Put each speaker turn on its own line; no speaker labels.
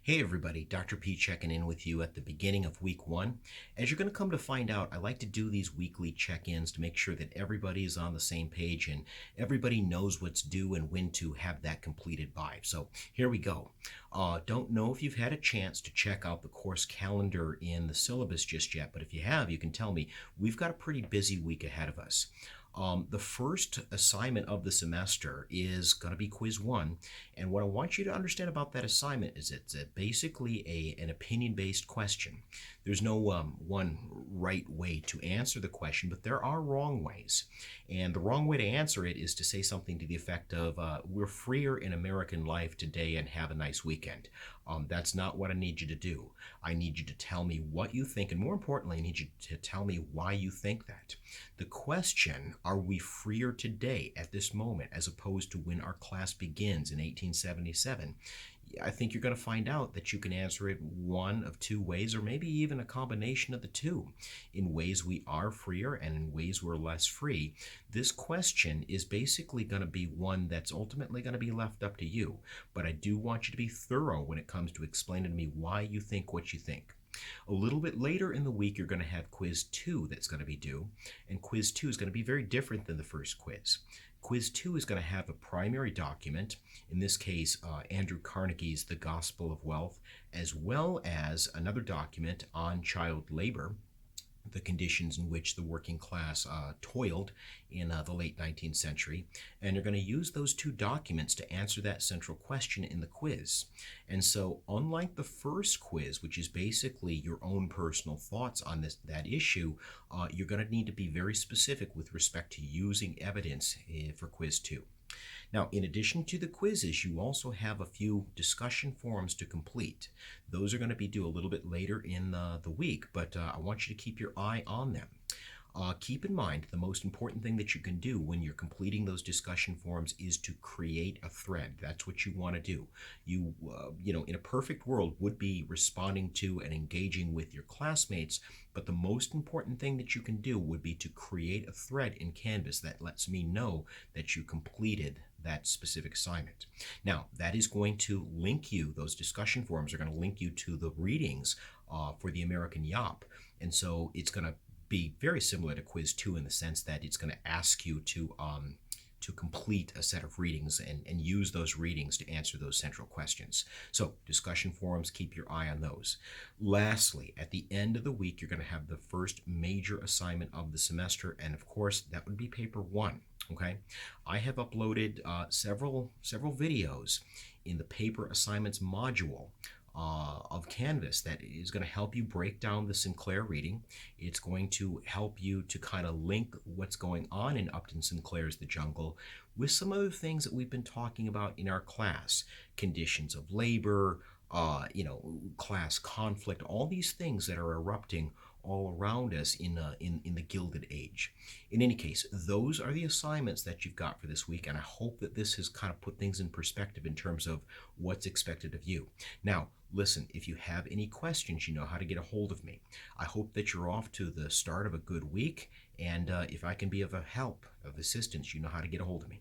Hey everybody, Dr. P checking in with you at the beginning of week one. As you're going to come to find out, I like to do these weekly check-ins to make sure that everybody is on the same page and everybody knows what's due and when to have that completed by. So here we go. Don't know if you've had a chance to check out the course calendar in the syllabus just yet, but if you have, you can tell me. We've got a pretty busy week ahead of us. The first assignment of the semester is going to be quiz one. And what I want you to understand about that assignment is it's basically an opinion-based question. There's no one right way to answer the question, but there are wrong ways. And the wrong way to answer it is to say something to the effect of, we're freer in American life today and have a nice weekend. That's not what I need you to do. I need you to tell me what you think, and more importantly, I need you to tell me why you think that. The question, are we freer today at this moment as opposed to when our class begins in 1877? I think you're going to find out that you can answer it one of two ways, or maybe even a combination of the two. In ways we are freer and in ways we're less free. This question is basically going to be one that's ultimately going to be left up to you. But I do want you to be thorough when it comes to explaining to me why you think what you think. A little bit later in the week, you're going to have quiz 2 that's going to be due, and quiz 2 is going to be very different than the first quiz. Quiz 2 is going to have a primary document, in this case, Andrew Carnegie's The Gospel of Wealth, as well as another document on child labor, the conditions in which the working class toiled in the late 19th century. And you're going to use those two documents to answer that central question in the quiz. And so unlike the first quiz, which is basically your own personal thoughts on that issue, you're going to need to be very specific with respect to using evidence for quiz 2. Now, in addition to the quizzes, you also have a few discussion forums to complete. Those are going to be due a little bit later in the week, but I want you to keep your eye on them. Keep in mind, the most important thing that you can do when you're completing those discussion forums is to create a thread. That's what you want to do. You in a perfect world, would be responding to and engaging with your classmates, but the most important thing that you can do would be to create a thread in Canvas that lets me know that you completed that specific assignment. Now, that is going to link you, those discussion forums are going to link you to the readings for the American Yop. And so it's going to be very similar to quiz 2 in the sense that it's going to ask you to complete a set of readings and use those readings to answer those central questions. So discussion forums, keep your eye on those. Lastly, at the end of the week, you're going to have the first major assignment of the semester, and of course, that would be paper 1. Okay, I have uploaded several videos in the paper assignments module of Canvas that is going to help you break down the Sinclair reading. It's going to help you to kind of link what's going on in Upton Sinclair's The Jungle with some other things that we've been talking about in our class. Conditions of labor, class conflict, all these things that are erupting all around us in the Gilded Age. In any case, those are the assignments that you've got for this week, and I hope that this has kind of put things in perspective in terms of what's expected of you. Now, listen, if you have any questions, you know how to get a hold of me. I hope that you're off to the start of a good week, and if I can be of help, of assistance, you know how to get a hold of me.